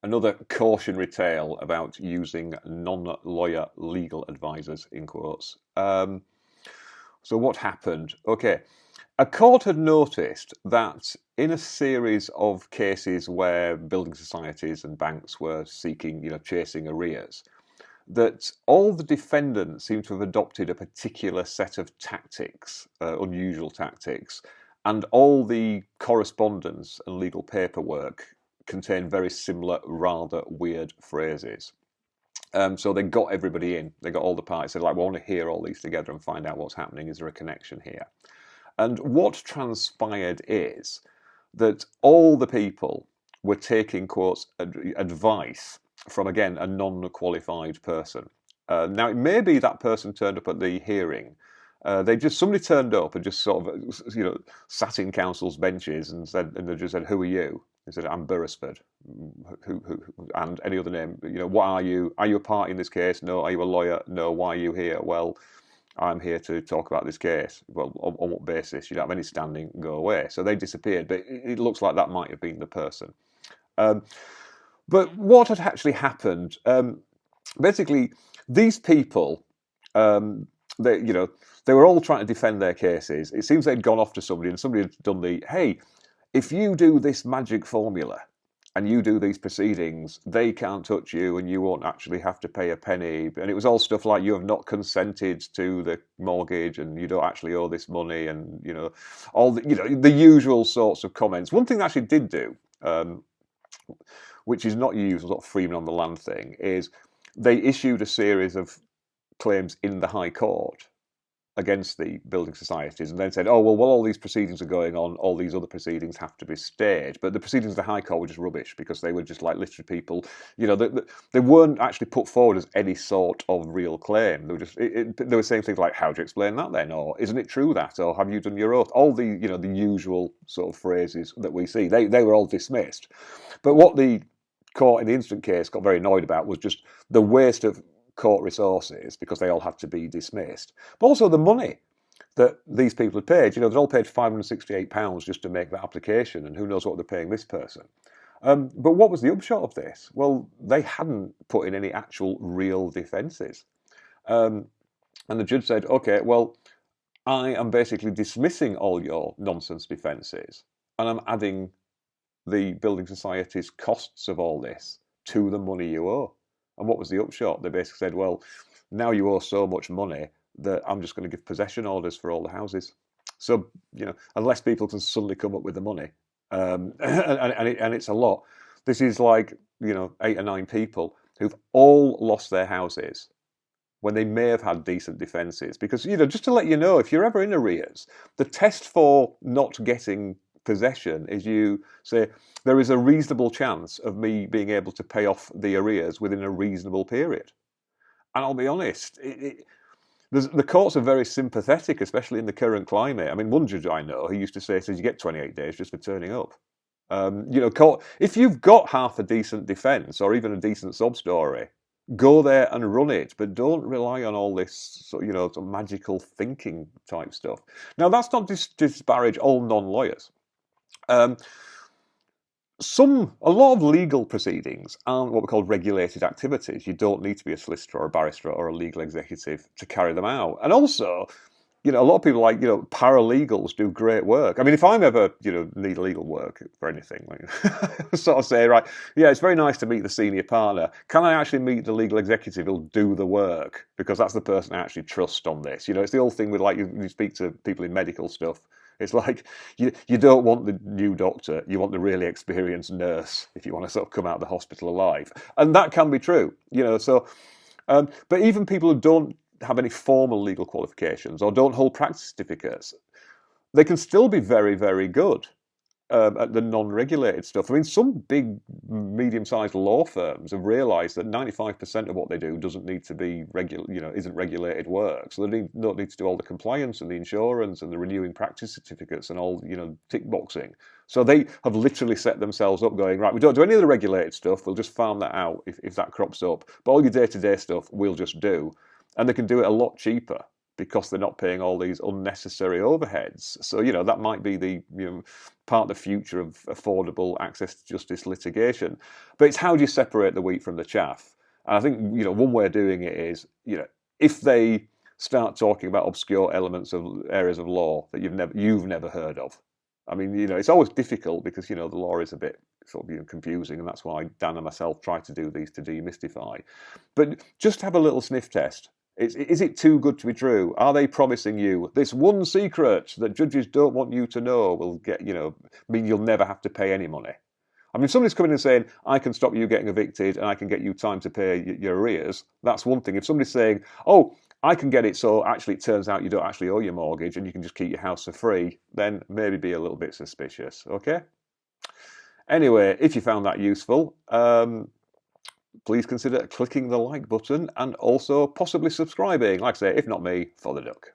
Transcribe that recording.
another cautionary tale about using non-lawyer legal advisors, in quotes. So what happened? Okay, a court had noticed that in a series of cases where building societies and banks were seeking, chasing arrears, that all the defendants seem to have adopted a particular set of tactics, unusual tactics, and all the correspondence and legal paperwork contained very similar, rather weird phrases. So they got everybody in. They got all the parties. Said, like, we want to hear all these together and find out what's happening. Is there a connection here? And what transpired is that all the people were taking, quotes, advice from, again, a non-qualified person. Now, it may be that person turned up at the hearing. Somebody turned up and just sort of, sat in council's benches and they just said, "Who are you?" He said, "I'm Beresford." And any other name? What are you? Are you a party in this case? No. Are you a lawyer? No. Why are you here? Well, I'm here to talk about this case. Well, on what basis? You don't have any standing, go away. So they disappeared, but it looks like that might have been the person. But what had actually happened, basically, these people, they were all trying to defend their cases. It seems they'd gone off to somebody and somebody had done hey, if you do this magic formula and you do these proceedings, they can't touch you and you won't actually have to pay a penny. And it was all stuff like, you have not consented to the mortgage and you don't actually owe this money, and all the usual sorts of comments. One thing they actually did do, which is not usual, sort of Freemen on the land thing, is they issued a series of claims in the High Court against the building societies, and then said, "Oh well, while all these proceedings are going on, all these other proceedings have to be stayed." But the proceedings of the High Court were just rubbish because they were just like literally people, they weren't actually put forward as any sort of real claim. They were just they were saying things like, "How do you explain that then?" Or "Isn't it true that?" Or "Have you done your oath?" All the the usual sort of phrases that we see. They were all dismissed. But what the court in the instant case got very annoyed about was just the waste of court resources, because they all had to be dismissed, but also the money that these people had paid. They'd all paid £568 just to make that application, and who knows what they're paying this person. But what was the upshot of this? Well, they hadn't put in any actual real defences. And the judge said, "Okay, well, I am basically dismissing all your nonsense defences, and I'm adding the building society's costs of all this to the money you owe." And what was the upshot? They basically said, "Well, now you owe so much money that I'm just going to give possession orders for all the houses." So, unless people can suddenly come up with the money, and it's a lot. This is like, 8 or 9 people who've all lost their houses when they may have had decent defences. Because, just to let you know, if you're ever in arrears, the test for not getting possession is you say, there is a reasonable chance of me being able to pay off the arrears within a reasonable period. And I'll be honest, the courts are very sympathetic, especially in the current climate. I mean, one judge I know, he used to say, says you get 28 days just for turning up. If you've got half a decent defence or even a decent sub story, go there and run it, but don't rely on all this, sort of magical thinking type stuff. Now, that's not to disparage all non-lawyers. A lot of legal proceedings aren't what we call regulated activities. You don't need to be a solicitor or a barrister or a legal executive to carry them out. And also, a lot of people like, paralegals do great work. I mean, if I'm ever, need legal work for anything, like, sort of say, right, yeah, it's very nice to meet the senior partner. Can I actually meet the legal executive who'll do the work? Because that's the person I actually trust on this. It's the old thing with, like, you speak to people in medical stuff. It's like, you don't want the new doctor, you want the really experienced nurse if you want to sort of come out of the hospital alive. And that can be true, but even people who don't have any formal legal qualifications or don't hold practice certificates, they can still be very, very good at the non-regulated stuff. I mean, some big, medium-sized law firms have realised that 95% of what they do doesn't need to be isn't regulated work. So they don't need to do all the compliance and the insurance and the renewing practice certificates and all, tick boxing. So they have literally set themselves up going, right, we don't do any of the regulated stuff, we'll just farm that out if that crops up. But all your day-to-day stuff we'll just do. And they can do it a lot cheaper because they're not paying all these unnecessary overheads. So, that might be the part of the future of affordable access to justice litigation. But it's how do you separate the wheat from the chaff? And I think, one way of doing it is, if they start talking about obscure elements of areas of law that you've never heard of. I mean, it's always difficult because, the law is a bit sort of confusing, and that's why Dan and myself try to do these to demystify. But just have a little sniff test. Is it too good to be true? Are they promising you this one secret that judges don't want you to know will mean you'll never have to pay any money? I mean, if somebody's coming and saying, I can stop you getting evicted and I can get you time to pay your arrears, that's one thing. If somebody's saying, oh, I can get it so actually it turns out you don't actually owe your mortgage and you can just keep your house for free, then maybe be a little bit suspicious, okay? Anyway, if you found that useful, please consider clicking the like button and also possibly subscribing. Like I say, if not me, for the duck.